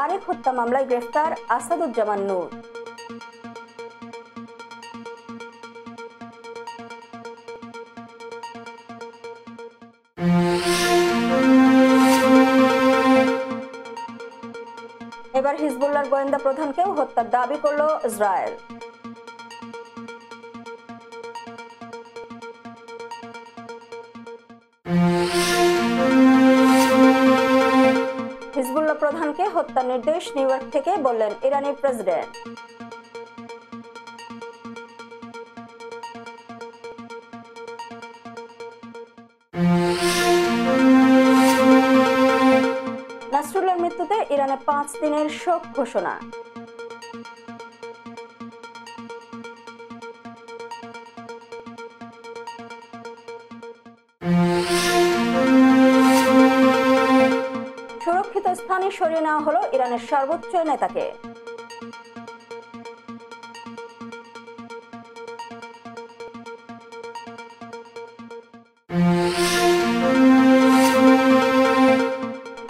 আরেক হত্যা মামলায় গ্রেফতার আসাদুজ্জামান নূর। এবার হিজবুল্লাহর গোয়েন্দা প্রধানকেও হত্যার দাবি করল ইসরায়েল। হিজবুল্লাহ প্রধানকে হত্যার নির্দেশ নিউ ইয়র্ক থেকে, বললেন ইরানি প্রেসিডেন্ট। নাসরুল্লাহর মৃত্যুতে ইরানে 5 দিনের শোক ঘোষণা। সুরক্ষিত স্থানে সরিয়ে নেওয়া হলো ইরানের সর্বোচ্চ নেতাকে।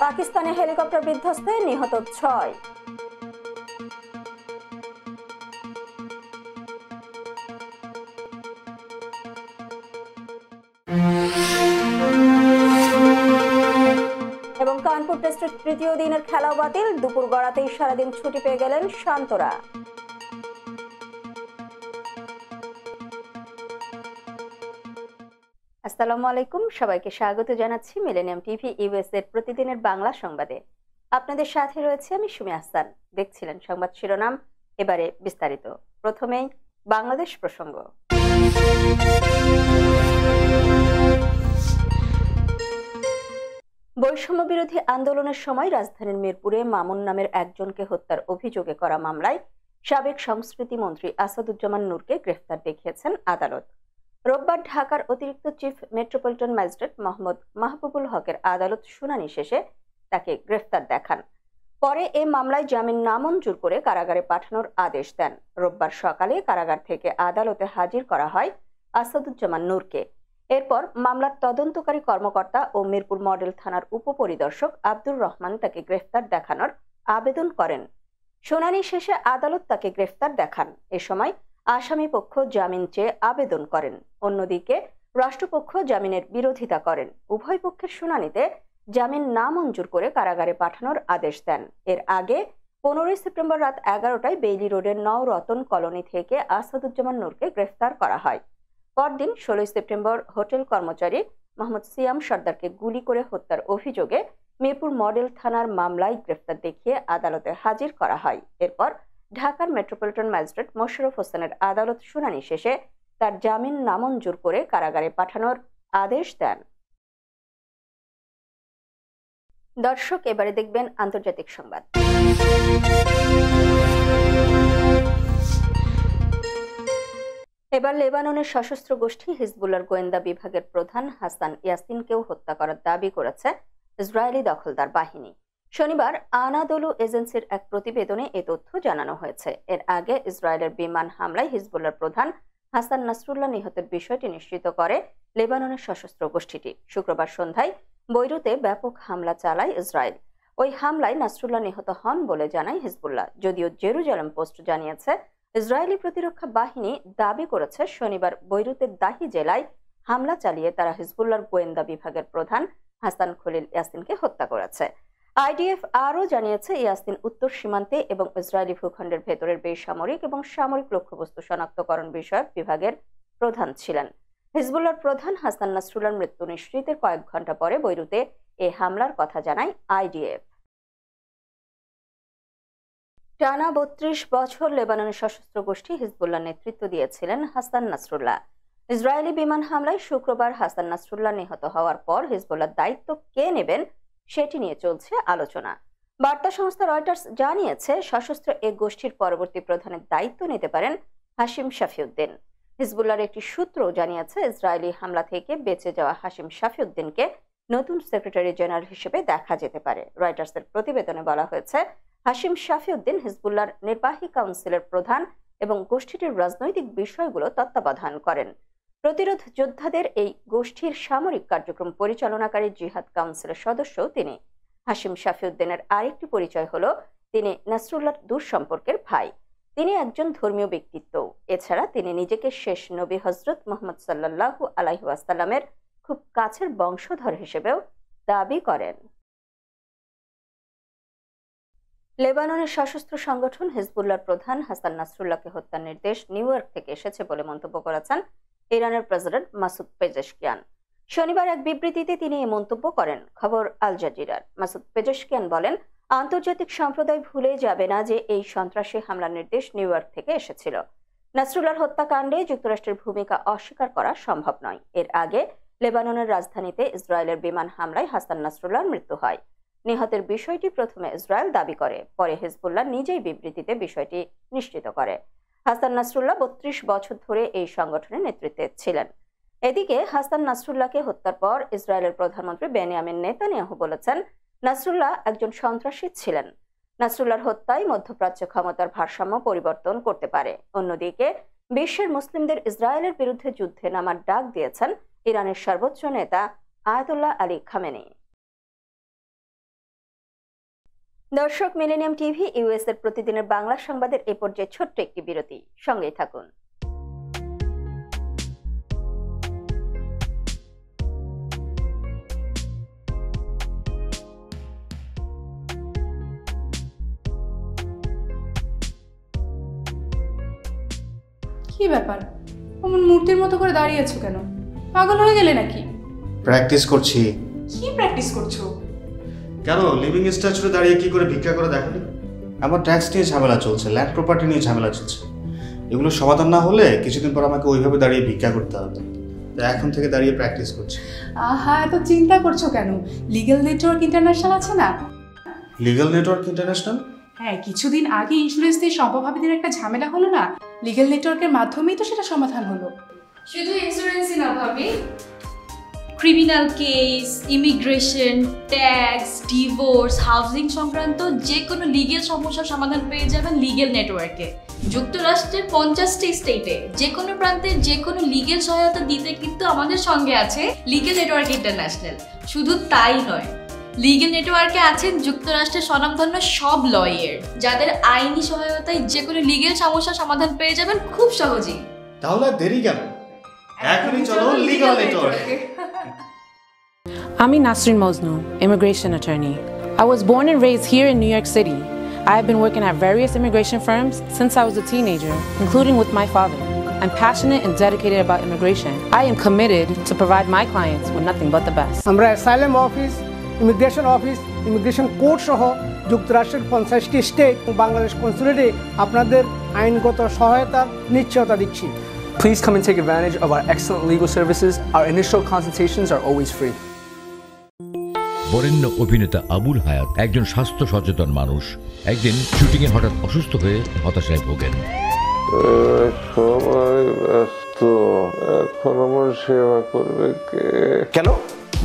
পাকিস্তানে হেলিকপ্টার বিধ্বস্তে নিহত 6। এবং কানপুর টেস্টের তৃতীয় দিনের খেলাও বাতিল, দুপুর গড়াতেই সারাদিন ছুটি পেয়ে গেলেন শান্তরা। আসসালামু আলাইকুম, সবাইকে স্বাগত জানাচ্ছি মিলেনিয়াম টিভি ইউএস এর প্রতিদিনের বাংলা সংবাদে। আপনাদের সাথে রয়েছে আমি সুমি আহসান। দেখছিলেন সংবাদ শিরোনাম, এবারে বিস্তারিত। প্রথমেই বাংলাদেশ প্রসঙ্গ। বৈষম্য বিরোধী আন্দোলনের সময় রাজধানীর মিরপুরে মামুন নামের একজনকে হত্যার অভিযোগে করা মামলায় সাবেক সংস্কৃতি মন্ত্রী আসাদুজ্জামান নূরকে গ্রেফতার দেখিয়েছেন আদালত। রোববার ঢাকার অতিরিক্ত chief metropolitan magistrate Mohammad Mahbubul হকের আদালত শুনানি শেষে তাকে গ্রেফতার দেখান। পরে এ মামলায় জামিন নামঞ্জুর করে কারাগারে পাঠানোর আদেশ দেন। রোববার সকালে কারাগার থেকে আদালতে হাজির করা হয় আসাদুজ্জামান নূরকে। এরপর মামলার তদন্তকারী কর্মকর্তা ও মিরপুর মডেল থানার উপপরিদর্শক আব্দুর রহমান তাকে গ্রেফতার দেখানোর আবেদন করেন। শুনানি শেষে আদালত তাকে গ্রেফতার দেখান। এ সময় আসামি পক্ষ জামিন চেয়ে আবেদন করেন। অন্যদিকে রাষ্ট্রপক্ষ জামিনের বিরোধিতা করেন। উভয় পক্ষের শুনানিতে জামিন নামঞ্জুর করে কারাগারে পাঠানোর আদেশ দেন। এর আগে 15 সেপ্টেম্বর রাত 11টায় বেইলি রোডের নওরতন কলোনি থেকে আসাদুজ্জামান নূরকে গ্রেফতার করা হয়। পরদিন 16 সেপ্টেম্বর হোটেল কর্মচারী মোহাম্মদ সিয়াম সর্দারকে গুলি করে হত্যার অভিযোগে মিরপুর মডেল থানার মামলায় গ্রেফতার দেখিয়ে আদালতে হাজির করা হয়। এরপর ঢাকার মেট্রোপলিটন ম্যাজিস্ট্রেট মোশাররফ হোসেনের আদালত শুনানি শেষে তার জামিন নামঞ্জুর করে কারাগারে পাঠানোর আদেশ দেন। দর্শক, এবারে দেখবেন আন্তর্জাতিক সংবাদ। এবার লেবাননের সশস্ত্র গোষ্ঠী হিজবুল্লাহর গোয়েন্দা বিভাগের প্রধান হাসান ইয়াসিনকেও হত্যা করার দাবি করেছে ইসরায়েলি দখলদার বাহিনী। শনিবার আনাদোলু এজেন্সির এক প্রতিবেদনে এ তথ্য জানানো হয়েছে। এর আগে ইসরায়েলের বিমান হামলায় হিজবুল্লাহর প্রধান হাসান নাসরুল্লাহ নিহতের বিষয়টি নিশ্চিত করে লেবাননের সশস্ত্র গোষ্ঠীটি। শুক্রবার সন্ধ্যায় বৈরুতে ব্যাপক হামলা চালায় ইসরায়েল। ওই হামলায় নাসরুল্লাহ নিহত হন বলে জানায় হিজবুল্লাহ। যদিও জেরুজালেম পোস্ট জানিয়েছে, ইসরায়েলি প্রতিরক্ষা বাহিনী দাবি করেছে শনিবার বৈরুতের দাহি জেলায় হামলা চালিয়ে তারা হিজবুল্লাহর গোয়েন্দা বিভাগের প্রধান হাসান খলিল ইয়াসিনকে হত্যা করেছে। আইডিএফ আরও জানিয়েছে, ইয়াসিন উত্তর সীমান্তে এবং ইসরায়েলি ভূখণ্ডের ভেতরের বেসামরিক এবং সামরিক লক্ষ্যবস্তু শনাক্তকরণ বিষয়ক বিভাগের প্রধান ছিলেন। হিজবুল্লাহর প্রধান হাসান নাসরুল্লাহর মৃত্যু নিশ্চিতের কয়েক ঘন্টা পরে বৈরুতে এ হামলার কথা জানায় আইডিএফ। টানা 32 বছর লেবাননের সশস্ত্র গোষ্ঠী হিজবুল্লাহ নেতৃত্ব দিয়েছিলেন হাসান নাসরুল্লাহ। ইসরায়েলি বিমান হামলায় শুক্রবার হাসান নাসরুল্লাহ নিহত হওয়ার পর হিজবুল্লাহর দায়িত্ব কে নেবেন সেটি নিয়ে চলছে আলোচনা। বার্তা সংস্থা রয়টার্স জানিয়েছে, সশস্ত্র এ গোষ্ঠীর পরবর্তী প্রধানের দায়িত্ব নিতে পারেন হাশিম শাফিউদ্দিন। হিজবুল্লাহর একটি সূত্র জানিয়েছে, ইসরায়েলি হামলা থেকে বেঁচে যাওয়া হাশিম শাফিউদ্দিনকে নতুন সেক্রেটারি জেনারেল হিসেবে দেখা যেতে পারে। রয়টার্সের প্রতিবেদনে বলা হয়েছে, হাশিম শাফিউদ্দিন হিজবুল্লাহর নির্বাহী কাউন্সিলের প্রধান এবং গোষ্ঠীটির রাজনৈতিক বিষয়গুলো তত্ত্বাবধান করেন। প্রতিরোধ যোদ্ধাদের এই গোষ্ঠীর সামরিক কার্যক্রম পরিচালনাকারী জিহাদ কাউন্সিলের সদস্য তিনি। হাশিম শাফিউদ্দিনের আরেকটি পরিচয় হলো তিনি নাসরুল্লাহর দূর সম্পর্কের ভাই। তিনি একজন ধর্মীয় ব্যক্তিত্ব। এছাড়া তিনি নিজেকে শেষ নবী হযরত মুহাম্মদ সাল্লাল্লাহু আলাইহি ওয়াসাল্লামের খুব কাছের বংশধর হিসেবেও দাবি করেন। লেবাননের সশস্ত্র সংগঠন হিজবুল্লাহর প্রধান হাসান নাসরুল্লাহকে হত্যার নির্দেশ নিউ ইয়র্ক থেকে এসেছে বলে মন্তব্য করেছেন ইরানের প্রেসিডেন্ট মাসুদ পেজেশকিয়ান। শনিবার এক বিবৃতিতে তিনি এই মন্তব্য করেন। খবর আল জাজিরার। মাসুদ পেজেশকিয়ান বলেন, আন্তর্জাতিক সম্প্রদায় ভুলে যাবে না যে এই সন্ত্রাসী হামলার নির্দেশ নিউ ইয়র্ক থেকে এসেছিল। নাসরুল্লাহর হত্যাকাণ্ডে যুক্তরাষ্ট্রের ভূমিকা অস্বীকার করা সম্ভব নয়। এর আগে লেবাননের রাজধানীতে ইসরায়েলের বিমান হামলায় হাসান নাসরুল্লাহর মৃত্যু হয়। নিহতের বিষয়টি প্রথমে ইসরায়েল দাবি করে, পরে হিজবুল্লাহ নিজেই বিবৃতিতে বিষয়টি নিশ্চিত করে। হাসান নাসরুল্লাহ ৩২ বছর ধরে এই সংগঠনের নেতৃত্বে ছিলেন। এদিকে হাসান নাসরুল্লাহকে হত্যার পর ইসরায়েলের প্রধানমন্ত্রী বেনিয়ামিন নেতানিয়াহু বলেছেন, নাসরুল্লাহ একজন সন্ত্রাসী ছিলেন। নাসরুল্লাহর হত্যায় মধ্যপ্রাচ্য ক্ষমতার ভারসাম্য পরিবর্তন করতে পারে। অন্যদিকে বিশ্বের মুসলিমদের ইসরায়েলের বিরুদ্ধে যুদ্ধে নামার ডাক দিয়েছেন ইরানের সর্বোচ্চ নেতা আয়াতুল্লাহ আলী খামেনি। দর্শক, মিলেনিয়াম টিভি ইউএস এর প্রতিদিনের বাংলা সংবাদের এ পর্যায়ে ছোট্ট একটি বিরতি। সঙ্গেই থাকুন। কি ব্যাপার, অমন মূর্তির মতো করে দাঁড়িয়ে আছো কেন? পাগল হয়ে গেলে নাকি? প্র্যাকটিস করছি। কি প্র্যাকটিস করছো? কেন, লিভিং স্ট্যাচুতে দাঁড়িয়ে কি করে ভিক্ষা করে দেখনি? আমার ট্যাক্স নিয়ে ঝামেলা চলছে, ল্যান্ড প্রপার্টি নিয়ে ঝামেলা চলছে। এগুলো সমাধান না হলে কিছুদিন পর আমাকে ওইভাবে দাঁড়িয়ে ভিক্ষা করতে হবে। তো এখন থেকে দাঁড়িয়ে প্র্যাকটিস করছি। আহা, এত চিন্তা করছো কেন? লিগ্যাল নেটওয়ার্ক ইন্টারন্যাশনাল আছে না? Legal network international? হ্যাঁ, কিছুদিন আগে ইন্স্যুরেন্স দিয়ে সম্পভাবীদের একটা ঝামেলা হলো না? লিগ্যাল নেটওয়ার্কের মাধ্যমেই তো সেটা সমাধান হলো। শুধু ইন্স্যুরেন্সই না ভাবি, criminal case, immigration, tax, divorce, housing সংক্রান্ত যে কোনো লিগেল সমস্যার সমাধান পেয়ে যাবেন লিগেল নেটওয়ার্কে। যুক্তরাষ্ট্রের 50টি স্টেটে যে কোনো প্রান্তে যে কোনো লিগেল সহায়তা দিতে কিন্তু আমাদের সঙ্গে আছে লিগেল নেটওয়ার্ক ইন্টারন্যাশনাল। শুধু তাই নয়, লিগেল নেটওয়ার্কে আছেন যুক্তরাষ্ট্রের স্বনামধন্য সব লয়ার, যাদের আইনি সহায়তায় যে কোনো লিগেল সমস্যার সমাধান পেয়ে যাবেন খুব সহজেই। তাহলে দেরি কেন? এখনই চলো লিগ্যাল নেটওয়ার্কে। I'm Nasrin Mosnu, immigration attorney. I was born and raised here in New York City. I have been working at various immigration firms since I was a teenager, including with my father. I'm passionate and dedicated about immigration. I am committed to provide my clients with nothing but the best. আমরা asylum office, immigration court সহ যুক্তরাষ্ট্রের 50টি state ও বাংলাদেশ কনসুলেটে আপনাদের আইনগত সহায়তার নিশ্চয়তা দিচ্ছি। Please come and take advantage of our excellent legal services. Our initial consultations are always free. বরেণ্য অভিনেতা আবুল হায়াত একজন স্বাস্থ্য সচেতন মানুষ। একদিন শুটিংয়ে হঠাৎ অসুস্থ হয়ে হতাশায় ভোগেন। সবাই ব্যস্ত, এখন আমার সেবা করবে কে? কেন?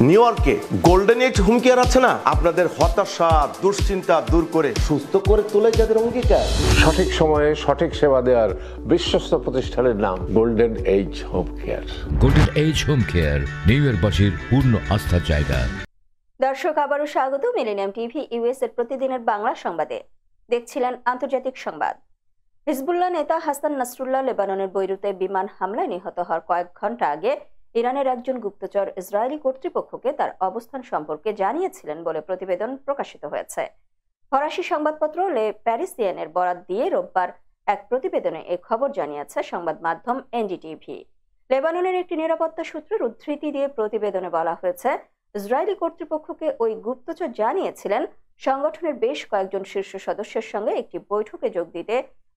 নিউ ইয়র্কে গোল্ডেন এজ হোম কেয়ার আছে না, আপনাদের হতাশা দুশ্চিন্তা দূর করে সুস্থ করে তোলে যাদের অঙ্গীকার। সঠিক সময়ে সঠিক সেবা দেওয়ার বিশ্বস্ত প্রতিষ্ঠানের নাম golden age home care. Golden age home care new ইয়র্কবাসীর পূর্ণ আস্থার জায়গা। দর্শক, আবারও স্বাগত মিলেনিয়াম টিভি ইউএস এর প্রতিদিনের বাংলা সংবাদে। দেখছিলেন আন্তর্জাতিক সংবাদ। হিজবুল্লাহ নেতা হাসান নাসরুল্লাহ লেবাননের বৈরুতে বিমান হামলায় নিহত হওয়ার কয়েক ঘন্টা আগে ইরানের একজন গুপ্তচর ইসরায়েলি কর্তৃপক্ষকে তার অবস্থান সম্পর্কে জানিয়েছিলেন বলে প্রতিবেদন প্রকাশিত হয়েছে। ফরাসি সংবাদপত্র লে প্যারিসিয়ানের বরাত দিয়ে রোববার এক প্রতিবেদনে এই খবর জানিয়েছে সংবাদ মাধ্যম এনডিটিভি। লেবাননের একটি নিরাপত্তা সূত্রের উদ্ধৃতি দিয়ে প্রতিবেদনে বলা হয়েছে, ইসরায়েলি কর্তৃপক্ষকে ওই গুপ্তচর জানিয়েছিলেন সংগঠনের বেশ কয়েকজন শীর্ষ সদস্যের সঙ্গে একটি বৈঠকে যোগ দিতে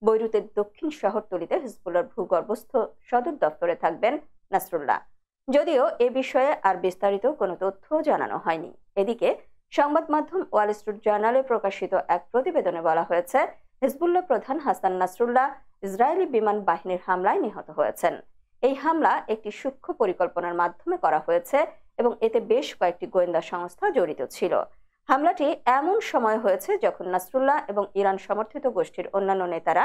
বৈরুতের দক্ষিণ শহরতলিতে হিজবুল্লাহর ভূগর্ভস্থ সদর দপ্তরে থাকবেন নাসরুল্লাহ। যদিও এ বিষয়ে আর বিস্তারিত কোনো তথ্য জানানো হয়নি। এদিকে সংবাদ মাধ্যম ওয়াল স্ট্রিট জার্নালে প্রকাশিত এক প্রতিবেদনে বলা হয়েছে, হিজবুল্লাহ প্রধান হাসান নাসরুল্লাহ ইসরায়েলি বিমান বাহিনীর হামলায় নিহত হয়েছেন। এই হামলা একটি সূক্ষ্ম পরিকল্পনার মাধ্যমে করা হয়েছে এবং এতে বেশ কয়েকটি গোয়েন্দা সংস্থা জড়িত ছিল। হামলাটি এমন সময় হয়েছে যখন নাসরুল্লাহ এবং ইরান সমর্থিত গোষ্ঠীর অন্যান্য নেতারা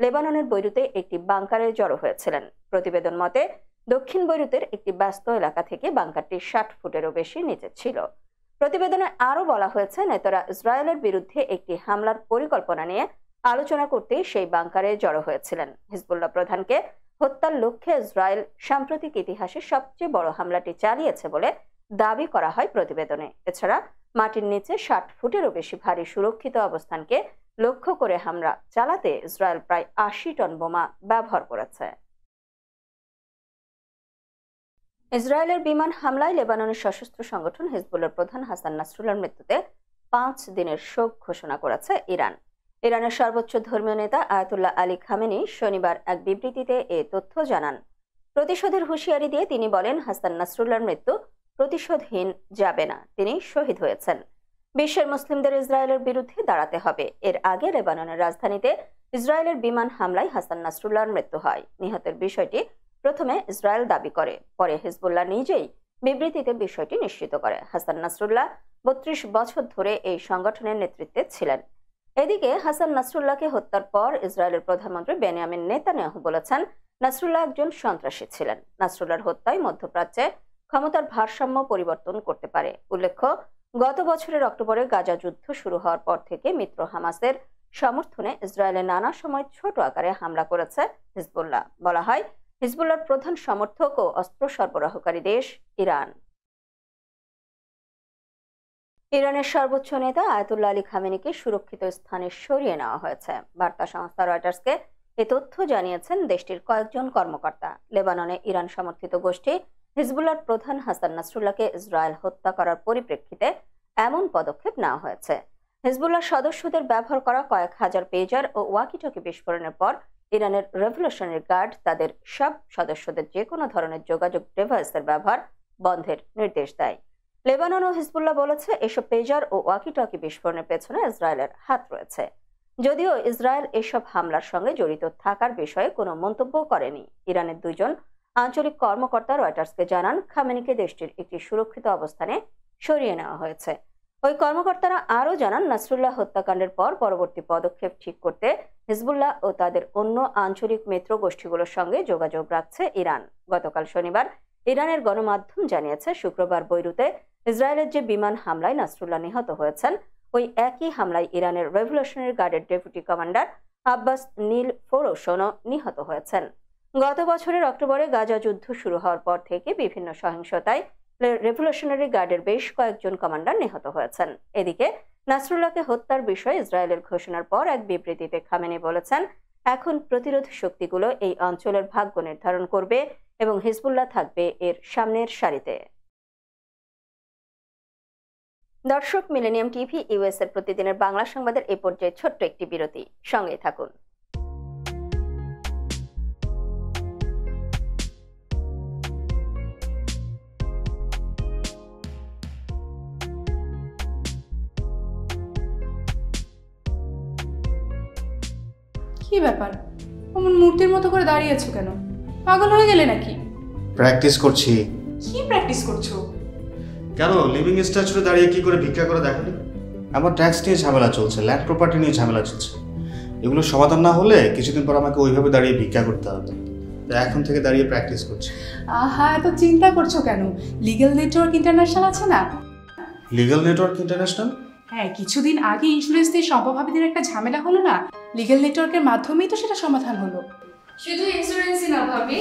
লেবাননের বৈরুতে একটি বাংকারে জড়ো হয়েছিলেন। প্রতিবেদন মতে দক্ষিণ বৈরুতের একটি ব্যস্ত এলাকা থেকে বাংকারটি 60 ফুটেরও বেশি নিচে ছিল। প্রতিবেদনে আরও বলা হয়েছে, নেতারা ইসরায়েলের বিরুদ্ধে একটি হামলার পরিকল্পনা নিয়ে আলোচনা করতেই সেই বাংকারে জড়ো হয়েছিলেন। হিজবুল্লাহ প্রধানকে হত্যার লক্ষ্যে ইসরায়েল সাম্প্রতিক ইতিহাসে সবচেয়ে বড় হামলাটি চালিয়েছে বলে দাবি করা হয় প্রতিবেদনে। এছাড়া মাটির নিচে 60 ফুটেরও বেশি ভারী সুরক্ষিত অবস্থানকে লক্ষ্য করে হামলা চালাতে ইসরায়েল প্রায় 80 টন বোমা ব্যবহার করেছে। ইসরায়েলের বিমান হামলায় লেবাননের সশস্ত্র সংগঠন হিজবুল্লাহর প্রধান হাসান নাসরুল্লাহর মৃত্যুতে 5 দিনের শোক ঘোষণা করেছে ইরান। ইরানের সর্বোচ্চ ধর্মীয় নেতা আয়াতুল্লাহ আলী খামেনি শনিবার এক বিবৃতিতে এ তথ্য জানান। প্রতিশোধের হুঁশিয়ারি দিয়ে তিনি বলেন, হাসান নাসরুল্লাহর মৃত্যু প্রতিশোধহীন যাবে না, তিনি শহীদ হয়েছেন। বিশ্বের মুসলিমদের ইসরায়েলের বিরুদ্ধে দাঁড়াতে হবে। এর আগে লেবাননের রাজধানীতে ইসরায়েলের বিমান হামলায় হাসান নাসরুল্লাহর মৃত্যু হয়। নিহতের বিষয়টি প্রথমে ইসরায়েল দাবি করে, পরে হিজবুল্লাহ নিজেই বিবৃতিতে বিষয়টি নিশ্চিত করে। হাসান নাসরুল্লাহ 32 বছর ধরে এই সংগঠনের নেতৃত্বে ছিলেন। এদিকে হাসান নাসরুল্লাহকে হত্যার পর ইসরায়েলের প্রধানমন্ত্রী বেনিয়ামিন নেতানিয়াহু বলেছেন, নাসরুল্লাহ একজন সন্ত্রাসী ছিলেন। নাসরুল্লাহর হত্যায় মধ্যপ্রাচ্যে ক্ষমতার ভারসাম্য পরিবর্তন করতে পারে। উল্লেখ্য, গত বছরের অক্টোবরে গাজা যুদ্ধ শুরু হওয়ার পর থেকে মিত্র হামাসের সমর্থনে ইসরায়েলে নানা সময় ছোট আকারে হামলা করেছে হিজবুল্লাহ। বলা হয়, হিজবুল্লাহর প্রধান সমর্থক ও অস্ত্র সরবরাহকারী দেশ ইরান। ইরানের সর্বোচ্চ নেতা আয়াতুল্লাহ আলী খামেনিকে সুরক্ষিত স্থানে সরিয়ে নেওয়া হয়েছে। বার্তা সংস্থা রয়টার্সকে এ তথ্য জানিয়েছেন দেশটির কয়েকজন কর্মকর্তা। লেবাননে ইরান সমর্থিত গোষ্ঠী হিজবুল্লাহর প্রধান হাসান নাসরুল্লাহকে ইসরায়েল হত্যা করার পরিপ্রেক্ষিতে এমন পদক্ষেপ নেওয়া হয়েছে। হিজবুল্লাহ সদস্যদের ব্যবহার করা কয়েক হাজার পেজার ও ওয়াকিটকি বিস্ফোরণের পর ইরানের রেভলিউশনারি গার্ড তাদের সব সদস্যদের যে কোনো ধরনের যোগাযোগ ডিভাইসের ব্যবহার বন্ধের নির্দেশ দেয়। লেবানন ও হিজবুল্লাহ বলেছে, এসব পেজার ও ওয়াকিটকি বিস্ফোরণের পেছনে ইসরায়েলের হাত রয়েছে। যদিও ইসরায়েল এসব হামলার সঙ্গে জড়িত থাকার বিষয়ে কোনো মন্তব্য করেনি। ইরানের 2 জন আঞ্চলিক কর্মকর্তা রয়টার্সকে জানান, খামেনিকে দেশটির একটি সুরক্ষিত অবস্থানে সরিয়ে নেওয়া হয়েছে। ওই কর্মকর্তারা আরও জানান, নাসরুল্লাহ হত্যাকাণ্ডের পর পরবর্তী পদক্ষেপ ঠিক করতে হিজবুল্লাহ ও তাদের অন্য আঞ্চলিক মিত্র গোষ্ঠীগুলোর সঙ্গে যোগাযোগ রাখছে ইরান। গতকাল শনিবার ইরানের গণমাধ্যম জানিয়েছে, শুক্রবার বৈরুতে ইসরায়েলের যে বিমান হামলায় নাসরুল্লাহ নিহত হয়েছেন, ওই একই হামলায় ইরানের রেভলিউশনারি গার্ডের ডেপুটি কমান্ডার আব্বাস নীল ফোরোশনও নিহত হয়েছেন। গত বছরের অক্টোবরে গাজা যুদ্ধ শুরু হওয়ার পর থেকে বিভিন্ন সহিংসতায় রেভলিউশনারি গার্ডের বেশ কয়েকজন কমান্ডার নিহত হয়েছেন। এদিকে নাসরুল্লাহকে হত্যার বিষয়ে ইসরায়েলের ঘোষণার পর এক বিবৃতিতে খামেনি বলেছেন, এখন প্রতিরোধ শক্তিগুলো এই অঞ্চলের ভাগ্য নির্ধারণ করবে এবং হিজবুল্লাহ থাকবে এর সামনের সারিতে। দর্শক, মিলেনিয়াম টিভি ইউএস এর প্রতিদিনের বাংলা সংবাদের এই পর্যায়ে ছোট্ট একটি বিরতি, সঙ্গে থাকুন। কি ব্যাপার, অমন মূর্তির মতো করে দাঁড়িয়েছো কেন? পাগল হয়ে গেলে নাকি? প্র্যাকটিস করছি। কি প্র্যাকটিস করছো? কেন লিভিং স্ট্যাচুরে দাঁড়িয়ে কি করে ভিক্ষা করে দেখনি? আমার ট্যাক্স নিয়ে ঝামেলা চলছে, ল্যান্ড প্রপার্টি নিয়ে ঝামেলা চলছে। এগুলো সমাধান না হলে কিছুদিন পর আমাকে ওইভাবে দাঁড়িয়ে ভিক্ষা করতে হবে। তাই এখন থেকে দাঁড়িয়ে প্র্যাকটিস করছি। আহা, এত চিন্তা করছো কেন? লিগ্যাল নেটওয়ার্ক ইন্টারন্যাশনাল আছে না? Legal network international? হ্যাঁ, কিছুদিন আগে ইন্স্যুরেন্স দিয়ে সম্পভাবীদের একটা ঝামেলা হলো না, লিগ্যাল নেটওয়ার্কের মাধ্যমেই তো সেটা সমাধান হলো। শুধু ইন্স্যুরেন্সই না ভাবি,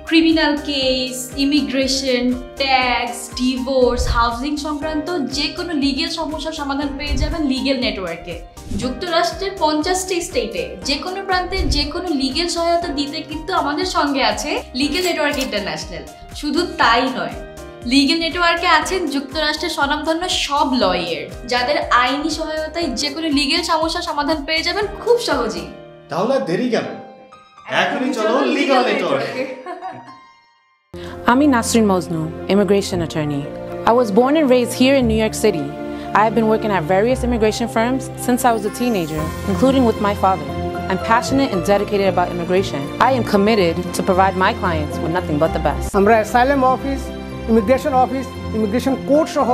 criminal case, immigration, tax, divorce, housing সংক্রান্ত যে কোনো লিগেল সমস্যার সমাধান পেয়ে যাবেন লিগেল নেটওয়ার্কে। যুক্তরাষ্ট্রের 50টি স্টেটে যে কোনো প্রান্তে যে কোনো লিগেল সহায়তা দিতে কিন্তু আমাদের সঙ্গে আছে লিগেল নেটওয়ার্ক ইন্টারন্যাশনাল। শুধু তাই নয়, লিগেল নেটওয়ার্কে আছেন যুক্তরাষ্ট্রের স্বনামধন্য সব লয়ার, যাদের আইনি সহায়তায় যে কোনো লিগেল সমস্যার সমাধান পেয়ে যাবেন খুব সহজেই। তাহলে দেরি কেন? এখনই চলো লিগ্যাল নেটওয়ার্কে। I'm Nasrin Mosnu, immigration attorney. I was born and raised here in New York City. I have been working at various immigration firms since I was a teenager, including with my father. I'm passionate and dedicated about immigration. I am committed to provide my clients with nothing but the best. আমরা asylum office, immigration court সহ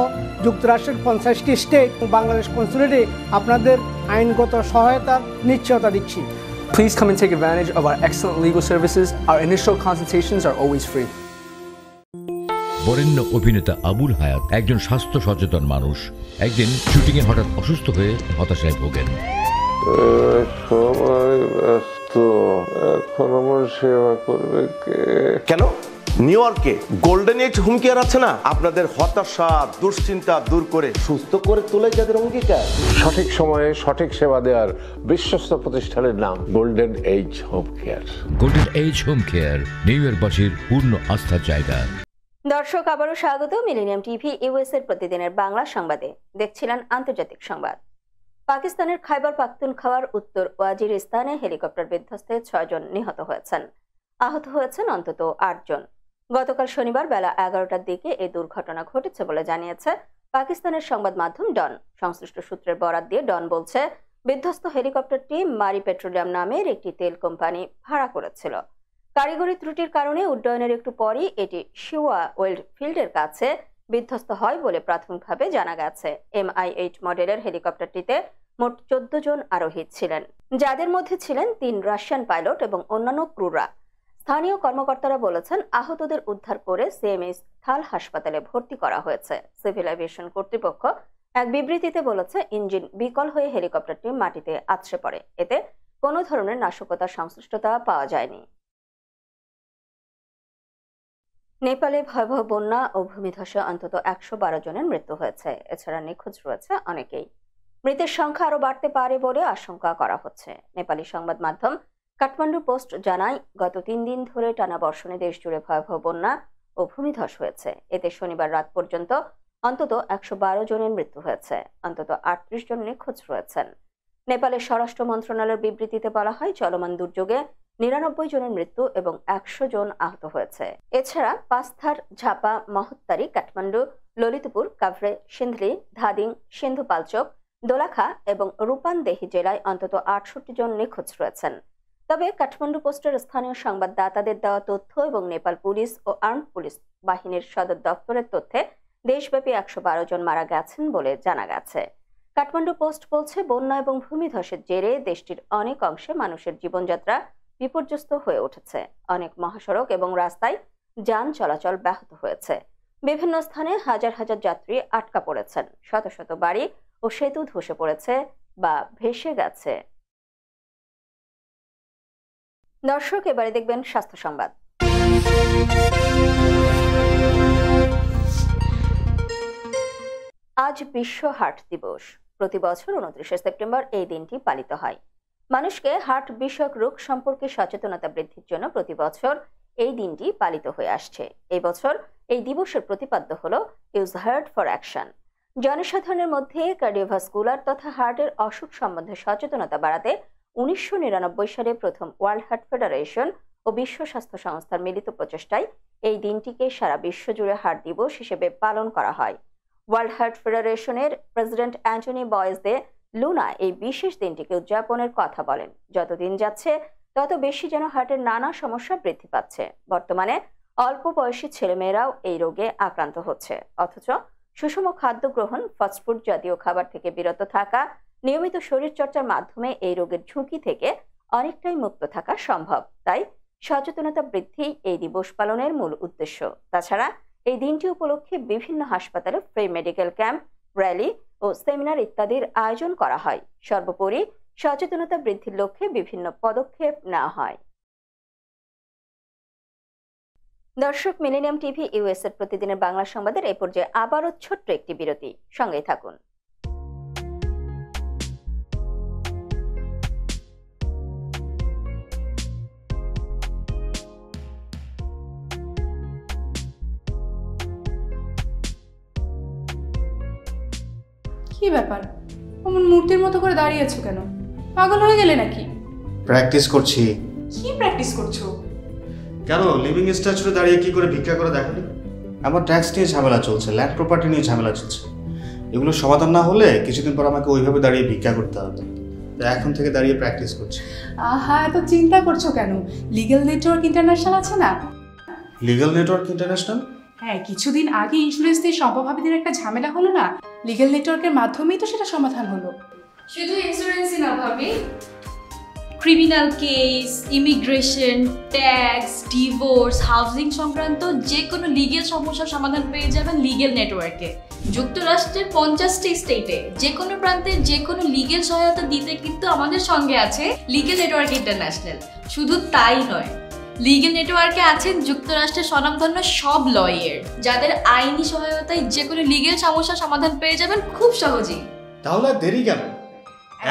যুক্তরাষ্ট্রের 50টি state ও বাংলাদেশ কনসুলেটে আপনাদের আইনগত সহায়তার নিশ্চয়তা দিচ্ছি। Please come and take advantage of our excellent legal services. Our initial consultations are always free. বরেণ্য অভিনেতা আবুল হায়াত একজন স্বাস্থ্য সচেতন মানুষ। একদিন শুটিংয়ে হঠাৎ অসুস্থ হয়ে হতাশায় ভোগেন। সবাই ব্যস্ত, এখন আমার সেবা করবে কে? কেন নিউ ইয়র্কে গোল্ডেন এইজ হোম কেয়ার আছে না? আপনাদের হতাশা দুশ্চিন্তা দূর করে সুস্থ করে তোলে যাদের অঙ্গীকার। সঠিক সময়ে সঠিক সেবা দেওয়ার বিশ্বস্ত প্রতিষ্ঠানের নাম golden age home care. Golden age home care new ইয়র্কবাসীর পূর্ণ আস্থার জায়গা। দর্শক আবারও স্বাগত মিলেনিয়াম টিভি ইউএস এর প্রতিদিনের বাংলা সংবাদে। দেখছিলেন আন্তর্জাতিক সংবাদ। পাকিস্তানের খাইবার পাখতুনখাওয়ার উত্তর ওয়াজিরিস্তানে হেলিকপ্টার বিধ্বস্তে 6 জন নিহত হয়েছেন। আহত হয়েছেন অন্তত 8 জন। গতকাল শনিবার বেলা 11টার দিকে এই দুর্ঘটনা ঘটেছে বলে জানিয়েছে পাকিস্তানের সংবাদ মাধ্যম ডন। সংশ্লিষ্ট সূত্রের বরাত দিয়ে ডন বলছে, বিধ্বস্ত হেলিকপ্টারটি মারি পেট্রোলিয়াম নামের একটি তেল কোম্পানি ভাড়া করেছিল। কারিগরি ত্রুটির কারণে উড্ডয়নের একটু পরই এটি শিওয়া ওয়েল্ড ফিল্ডের কাছে বিধ্বস্ত হয় বলে প্রাথমিকভাবে জানা গেছে। MI-8 মডেলের হেলিকপ্টারটিতে মোট 14 জন আরোহী ছিলেন, যাদের মধ্যে ছিলেন 3 রাশিয়ান পাইলট এবং অন্যান্য ক্রুরা। স্থানীয় কর্মকর্তারা বলেছেন, আহতদের উদ্ধার করে সিএমএস থাল হাসপাতালে ভর্তি করা হয়েছে। সিভিল এভিয়েশন কর্তৃপক্ষ এক বিবৃতিতে বলেছে, ইঞ্জিন বিকল হয়ে হেলিকপ্টারটি মাটিতে আছড়ে পড়ে। এতে কোনো ধরনের নাশকতার সংশ্লিষ্টতা পাওয়া যায়নি। নেপালে ভয়াবহ বন্যা ও ভূমিধসে অন্তত 112 জনের মৃত্যু হয়েছে। এছাড়া নিখোঁজ রয়েছে অনেকেই। মৃতের সংখ্যা আরো বাড়তে পারে বলে আশঙ্কা করা হচ্ছে। নেপালি সংবাদ মাধ্যম কাঠমান্ডু পোস্ট জানায়, গত 3 দিন ধরে টানা বর্ষণে দেশ জুড়ে ভয়াবহ বন্যা ও ভূমিধস হয়েছে। এতে শনিবার রাত পর্যন্ত অন্তত 112 জনের মৃত্যু হয়েছে। অন্তত 38 জন নিখোঁজ রয়েছেন। নেপালের স্বরাষ্ট্র মন্ত্রণালয়ের বিবৃতিতে বলা হয়, চলমান দুর্যোগে 99 জনের মৃত্যু এবং 100 জন আহত হয়েছে। এছাড়া পাস্থার, ঝাপা, মহত্তারি, কাঠমান্ডু, ললিতপুর, কাভ্রে, সিন্ধলি, ধাদিং, সিন্ধুপালচক, দোলাখা এবং রূপানদেহি জেলায় অন্তত 68 জন নিখোঁজ রয়েছেন। তবে কাঠমান্ডু পোস্টের স্থানীয় সংবাদদাতাদের দেওয়া তথ্য এবং নেপাল পুলিশ ও আর্মড পুলিশ বাহিনীর সদর দপ্তরের তথ্যে দেশব্যাপী 112 জন মারা গেছেন বলে জানা গেছে। কাঠমান্ডু পোস্ট বলছে, বন্যা এবং ভূমিধসের জেরে দেশটির অনেক অংশে মানুষের জীবনযাত্রা বিপর্যস্ত হয়ে উঠেছে। অনেক মহাসড়ক এবং রাস্তায় যান চলাচল ব্যাহত হয়েছে। বিভিন্ন স্থানে হাজার হাজার যাত্রী আটকা পড়েছেন। শত শত বাড়ি ও সেতু ধসে পড়েছে বা ভেসে গেছে। দর্শক, এবারে দেখবেন স্বাস্থ্য সংবাদ। আজ বিশ্ব হার্ট দিবস। প্রতি বছর 29 সেপ্টেম্বর এই দিনটি পালিত হয়। মানুষকে হার্ট বিষয়ক রোগ সম্পর্কে সচেতনতা বৃদ্ধির জন্য প্রতি বছর এই দিনটি পালিত হয়ে আসছে। এই বছর এই দিবসের প্রতিপাদ্য হল ইউজ হার্ট ফর অ্যাকশন। জনসাধারণের মধ্যে কার্ডিওভাস্কুলার তথা হার্টের অসুখ সম্বন্ধে সচেতনতা বাড়াতে 1999 সালে প্রথম ওয়ার্ল্ড হার্ট ফেডারেশন ও বিশ্ব স্বাস্থ্য সংস্থার মিলিত প্রচেষ্টায় এই দিনটিকে সারা বিশ্ব জুড়ে হার্ট দিবস হিসেবে পালন করা হয়। ওয়ার্ল্ড হার্ট ফেডারেশনের প্রেসিডেন্ট অ্যান্টনি বয়েস দে লুনা এই বিশেষ দিনটিকে উদযাপনের কথা বলেন। যত দিন যাচ্ছে তত বেশি যেন হার্টের নানা সমস্যা বৃদ্ধি পাচ্ছে। বর্তমানে অল্প বয়সী ছেলেমেয়েরাও এই রোগে আক্রান্ত হচ্ছে। অথচ সুষম খাদ্য গ্রহণ, ফাস্টফুড জাতীয় খাবার থেকে বিরত থাকা, নিয়মিত শরীরচর্চার মাধ্যমে এই রোগের ঝুঁকি থেকে অনেকটাই মুক্ত থাকা সম্ভব। তাই সচেতনতা বৃদ্ধি এই দিবস পালনের মূল উদ্দেশ্য। তাছাড়া এই দিনটি উপলক্ষে বিভিন্ন হাসপাতালে ফ্রি মেডিকেল ক্যাম্প, র্যালি ও সেমিনার ইত্যাদির আয়োজন করা হয়। সর্বোপরি সচেতনতা বৃদ্ধির লক্ষ্যে বিভিন্ন পদক্ষেপ নেওয়া হয়। দর্শক, মিলেনিয়াম টিভি ইউএস এর প্রতিদিনের বাংলা সংবাদের এই পর্যায়ে আবারও ছোট্ট একটি বিরতি। সঙ্গেই থাকুন। কি ব্যাপার, অমন মূর্তির মতো করে দাঁড়িয়ে আছো কেন? পাগল হয়ে গেলে নাকি? প্র্যাকটিস করছি। কি প্র্যাকটিস করছো? কেন লিভিং স্ট্যাচুরে দাঁড়িয়ে কি করে ভিক্ষা করে দেখনি? আমার ট্যাক্স নিয়ে ঝামেলা চলছে, ল্যান্ড প্রপার্টি নিয়ে ঝামেলা চলছে। এগুলো সমাধান না হলে কিছুদিন পর আমাকে ওইভাবে দাঁড়িয়ে ভিক্ষা করতে হবে। তাই এখন থেকে দাঁড়িয়ে প্র্যাকটিস করছি। আহা, এত চিন্তা করছো কেন? লিগ্যাল নেটওয়ার্ক ইন্টারন্যাশনাল আছে না? Legal network international? হ্যাঁ, কিছুদিন আগে ইন্স্যুরেন্স দিয়ে সম্পভাবীদের একটা ঝামেলা হলো না? লিগ্যাল নেটওয়ার্কের মাধ্যমেই তো সেটা সমাধান হলো। শুধু ইন্স্যুরেন্সই না ভাবি, criminal case, immigration, tax, divorce, housing সংক্রান্ত যে কোনো লিগেল সমস্যার সমাধান পেয়ে যাবেন লিগেল নেটওয়ার্কে। যুক্তরাষ্ট্রের 50টি স্টেটে যে কোনো প্রান্তে যে কোনো লিগেল সহায়তা দিতে কিন্তু আমাদের সঙ্গে আছে লিগেল নেটওয়ার্ক ইন্টারন্যাশনাল। শুধু তাই নয়, লিগেল নেটওয়ার্কে আছেন যুক্তরাষ্ট্রের স্বনামধন্য সব লয়ার, যাদের আইনি সহায়তায় যে কোনো লিগেল সমস্যার সমাধান পেয়ে যাবেন খুব সহজেই। তাহলে দেরি কেন?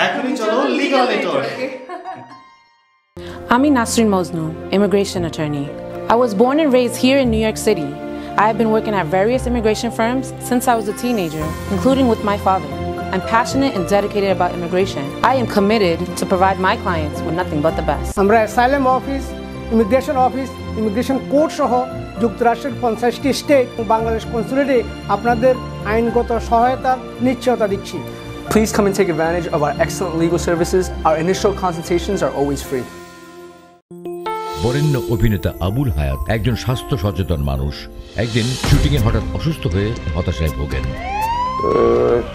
এখনই চলো লিগ্যাল নেটওয়ার্কে। I'm Nasrin Mosnu, immigration attorney. I was born and raised here in New York City. I have been working at various immigration firms since I was a teenager, including with my father. I'm passionate and dedicated about immigration. I am committed to provide my clients with nothing but the best. আমরা asylum office, immigration court সহ যুক্তরাষ্ট্রের 50টি state ও বাংলাদেশ কনসুলেটে আপনাদের আইনগত সহায়তার নিশ্চয়তা দিচ্ছি। Please come and take advantage of our excellent legal services. Our initial consultations are always free. বরেণ্য অভিনেতা আবুল হায়াত একজন স্বাস্থ্য সচেতন মানুষ। একদিন শুটিংয়ে হঠাৎ অসুস্থ হয়ে হতাশায় ভোগেন।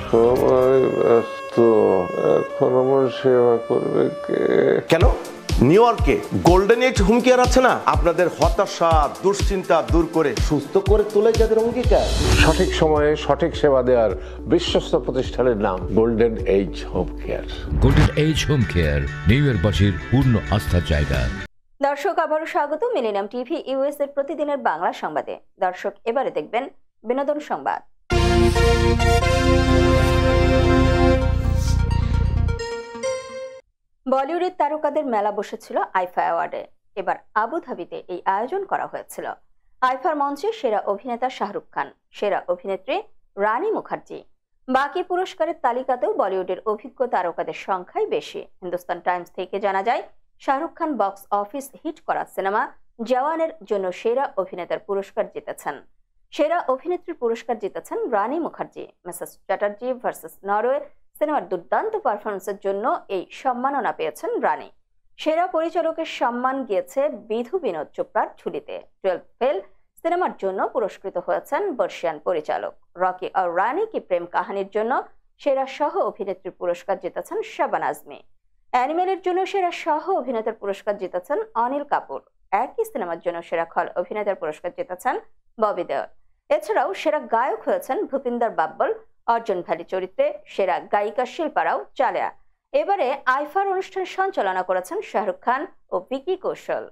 সবাই ব্যস্ত, এখন আমার সেবা করবে কে? কেন নিউ ইয়র্কে গোল্ডেন এইজ হোম কেয়ার আছে না? আপনাদের হতাশা দুশ্চিন্তা দূর করে সুস্থ করে তোলে যাদের অঙ্গীকার। সঠিক সময়ে সঠিক সেবা দেওয়ার বিশ্বস্ত প্রতিষ্ঠানের নাম golden age home care. Golden age home care new ইয়র্কবাসীর পূর্ণ আস্থার জায়গা। দর্শক, আবারও স্বাগত মিলেনিয়াম টিভি ইউএস এর প্রতিদিনের বাংলা সংবাদে। দর্শক, এবারে দেখবেন বিনোদন সংবাদ। বলিউডের তারকাদের মেলা বসেছিল আইফা অ্যাওয়ার্ডে। এবার আবুধাবিতে এই আয়োজন করা হয়েছিল। আইফার মঞ্চে সেরা অভিনেতা শাহরুখ খান, সেরা অভিনেত্রী রানী মুখার্জি। বাকি পুরস্কারের তালিকাতেও বলিউডের অভিজ্ঞ তারকাদের সংখ্যাই বেশি। হিন্দুস্তান টাইমস থেকে জানা যায়, Shahrukh Khan box office hit করা সিনেমা জওয়ানের জন্য সেরা অভিনেতার পুরস্কার জিতেছেন। সেরা অভিনেত্রীর পুরস্কার জিতেছেন Rani Mukherjee. Mrs Chatterjee versus Norway সিনেমার দুর্দান্ত পারফরমেন্সের জন্য এই সম্মাননা পেয়েছেন রানী। সেরা পরিচালকের সম্মান গিয়েছে বিধু বিনোদ চোপড়ার ঝুলিতে। 12 ফেল সিনেমার জন্য পুরস্কৃত হয়েছেন বর্ষিয়ান পরিচালক। রকি আর রানী কি প্রেম কাহিনীর জন্য সেরা সহ অভিনেত্রীর পুরস্কার জিতেছেন শাবানা আজমি। অ্যানিমেলের জন্য সেরা সহ অভিনেতার পুরস্কার জিতেছেন অনিল কাপুর। একই সিনেমার জন্য সেরা খল অভিনেতার পুরস্কার জিতেছেন ববি দেওল। এছাড়াও সেরা গায়ক হয়েছেন ভূপিন্দর বাব্বল। অর্জুন ভ্যালি চরিত্রে সেরা গায়িকা শিল্পারাও চালিয়া। এবারে আইফার অনুষ্ঠান সঞ্চালনা করেছেন শাহরুখ খান ও ভিকি কৌশল।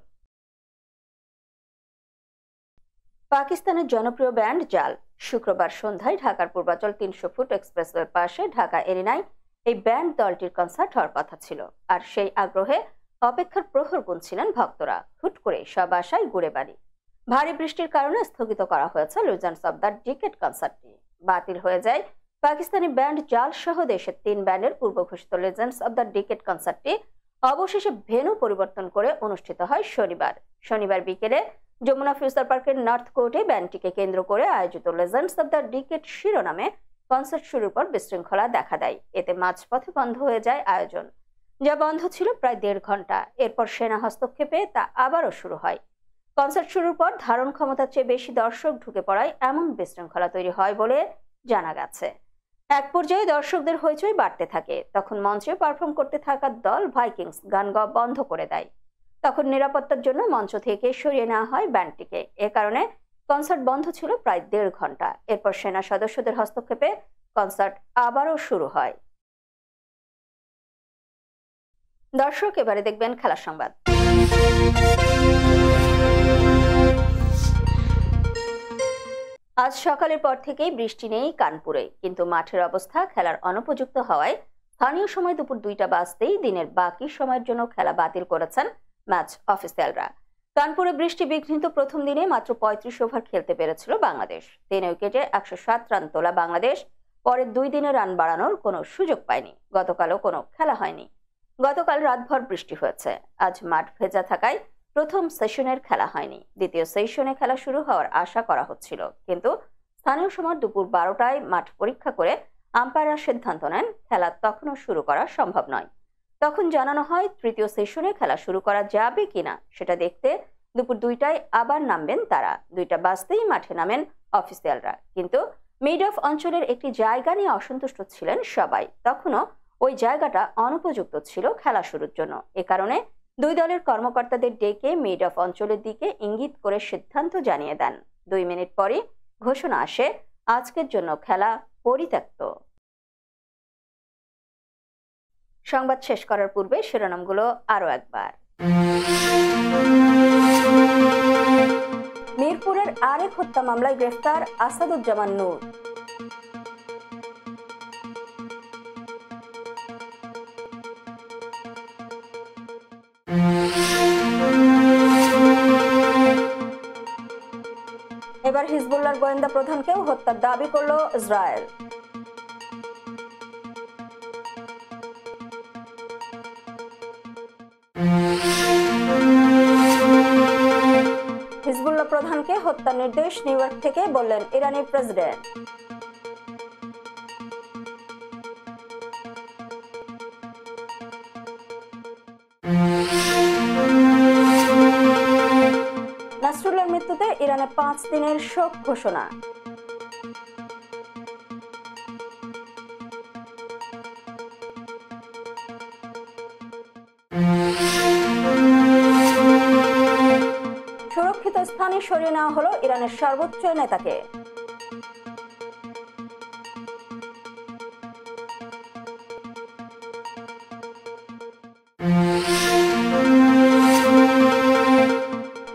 পাকিস্তানের জনপ্রিয় ব্যান্ড জাল শুক্রবার সন্ধ্যায় ঢাকার পূর্বাচল 300 ফুট এক্সপ্রেসওয়ের পাশে ঢাকা এরিনায় এই ব্যান্ড দলটির কনসার্ট হওয়ার কথা ছিল। আর সেই আগ্রহে অপেক্ষার প্রহর গুনছিলেন ভক্তরা। হুট করে সব আশায় গুড়ে বাড়ি। ভারী বৃষ্টির কারণে স্থগিত করা হয়েছে লিজেন্ডস অব দ্য ডিকেড কনসার্টটি। বাতিল হয়ে যায় পাকিস্তানি ব্যান্ড জাল সহ দেশের 3 ব্যান্ডের পূর্ব ঘোষিত লিজেন্ডস অব দ্য ডিকেড কনসার্টটি। অবশেষে ভেন্যু পরিবর্তন করে অনুষ্ঠিত হয় শনিবার বিকেলে যমুনা ফিউচার পার্কের নর্থ কোর্টে ব্যান্ডটিকে কেন্দ্র করে আয়োজিত লিজেন্ডস অব দ্য ডিকেড শিরোনামে কনসার্ট শুরুর পর বিশৃঙ্খলা দেখা দেয়। এতে মাঝপথে বন্ধ হয়ে যায় আয়োজন, যা বন্ধ ছিল প্রায় 1.5 ঘন্টা। এরপর সেনা হস্তক্ষেপে তা আবারও শুরু হয়। কনসার্ট শুরুর পর ধারণ ক্ষমতার চেয়ে বেশি দর্শক ঢুকে পড়ায় এমন বিশৃঙ্খলা তৈরি হয় বলে জানা গেছে। এক পর্যায়ে দর্শকদের হইচই বাড়তে থাকে। তখন মঞ্চে পারফর্ম করতে থাকা দল ভাইকিংস গান গাওয়া বন্ধ করে দেয়। তখন নিরাপত্তার জন্য মঞ্চ থেকে সরিয়ে নেওয়া হয় ব্যান্ডটিকে। এ কারণে কনসার্ট বন্ধ ছিল প্রায় 1.5 ঘন্টা। এরপর সেনা সদস্যদের হস্তক্ষেপে কনসার্ট আবারও শুরু হয়। দর্শক, এবারে দেখবেন খেলার সংবাদ। আজ সকালের পর থেকেই বৃষ্টি নেই কানপুরে, কিন্তু মাঠের অবস্থা খেলার অনুপযুক্ত হওয়ায় স্থানীয় সময় দুপুর 2টা বাজতেই দিনের বাকি সময়ের জন্য খেলা বাতিল করেছেন ম্যাচ অফিসিয়ালরা। কানপুরে বৃষ্টি বিঘ্নিত প্রথম দিনে মাত্র 35 ওভার খেলতে পেরেছিল বাংলাদেশ। 3 উইকেটে 107 রান তোলা বাংলাদেশ পরের 2 দিনে রান বাড়ানোর কোনো সুযোগ পায়নি। গতকালও কোনো খেলা হয়নি। গতকাল রাতভর বৃষ্টি হয়েছে। আজ মাঠ ভেজা থাকায় প্রথম সেশনের খেলা হয়নি। দ্বিতীয় সেশনে খেলা শুরু হওয়ার আশা করা হচ্ছিল, কিন্তু স্থানীয় সময় দুপুর 12টায় মাঠ পরীক্ষা করে আম্পায়াররা সিদ্ধান্ত নেন খেলা তখনও শুরু করা সম্ভব নয়। তখন জানানো হয় তৃতীয় সেশনে খেলা শুরু করা যাবে কিনা সেটা দেখতে দুপুর 2টায় আবার নামবেন তারা। 2টা বাজতেই মাঠে নামেন অফিসিয়ালরা, কিন্তু মিড অফ অঞ্চলের একটি জায়গা নিয়ে অসন্তুষ্ট ছিলেন সবাই। তখনও ওই জায়গাটা অনুপযুক্ত ছিল খেলা শুরুর জন্য। এ কারণে দুই দলের কর্মকর্তাদের ডেকে মিড অফ অঞ্চলের দিকে ইঙ্গিত করে সিদ্ধান্ত জানিয়ে দেন। 2 মিনিট পরে ঘোষণা আসে, আজকের জন্য খেলা পরিত্যক্ত। সংবাদ শেষ করার পূর্বে শিরোনামগুলো আরো একবার। মিরপুরের আরেক হত্যা মামলায় গ্রেফতার আসাদুজ্জামান নূর। এবার হিজবুল্লাহর গোয়েন্দা প্রধানকেও হত্যার দাবি করল ইসরায়েল। হিজবুল্লাহ প্রধানকে হত্যার নির্দেশ নিউ ইয়র্ক থেকে বললেন ইরানি প্রেসিডেন্ট। নাসরুল্লাহর মৃত্যুতে ইরানে 5 দিনের শোক ঘোষণা। সুরক্ষিত স্থানে সরিয়ে নেওয়া হলো ইরানের সর্বোচ্চ নেতাকে।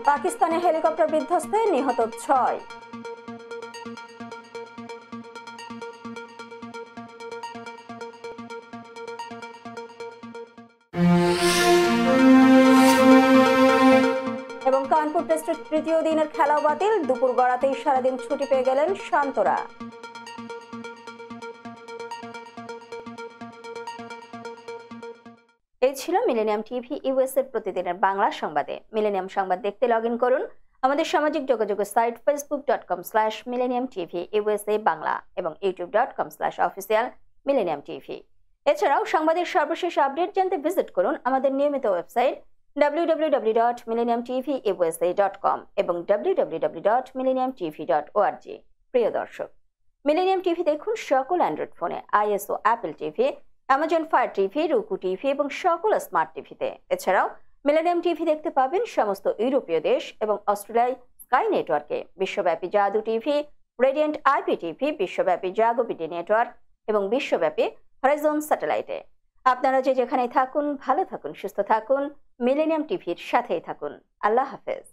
পাকিস্তানে হেলিকপ্টার বিধ্বস্তে নিহত 6। এবং কানপুর টেস্টের তৃতীয় দিনের খেলাও বাতিল, দুপুর গড়াতেই সারাদিন ছুটি পেয়ে গেলেন শান্তরা। এই ছিল মিলেনিয়াম টিভি ইউএস এর প্রতিদিনের বাংলা সংবাদে। মিলেনিয়াম সংবাদ দেখতে লগ ইন করুন আমাদের সামাজিক যোগাযোগের সাইট facebook.com/millenniumtv/USA বাংলা এবং youtube.com/official-millenniumtv। এছাড়াও সংবাদের সর্বশেষ আপডেট জানতে ভিজিট করুন আমাদের নিয়মিত ওয়েবসাইট www.millenniumtvusa.com এবং www.millenniumtv.org। প্রিয় দর্শক, মিলেনিয়াম টিভি দেখুন সকল অ্যান্ড্রয়েড ফোনে, iOS ও Apple TV, Amazon Fire TV, Roku TV এবং সকল স্মার্ট টিভিতে। এছাড়াও মিলেনিয়াম টিভি দেখতে পাবেন সমস্ত ইউরোপীয় দেশ এবং অস্ট্রেলিয়ায় স্কাই নেটওয়ার্কে, বিশ্বব্যাপী জাদু টিভি, রেডিয়েন্ট আইপি টিভি, বিশ্বব্যাপী জাগো বিডি নেটওয়ার্ক এবং বিশ্বব্যাপী হরাইজন স্যাটেলাইটে। আপনারা যেখানেই থাকুন ভালো থাকুন, সুস্থ থাকুন, মিলেনিয়াম টিভির সাথেই থাকুন। আল্লাহ হাফেজ।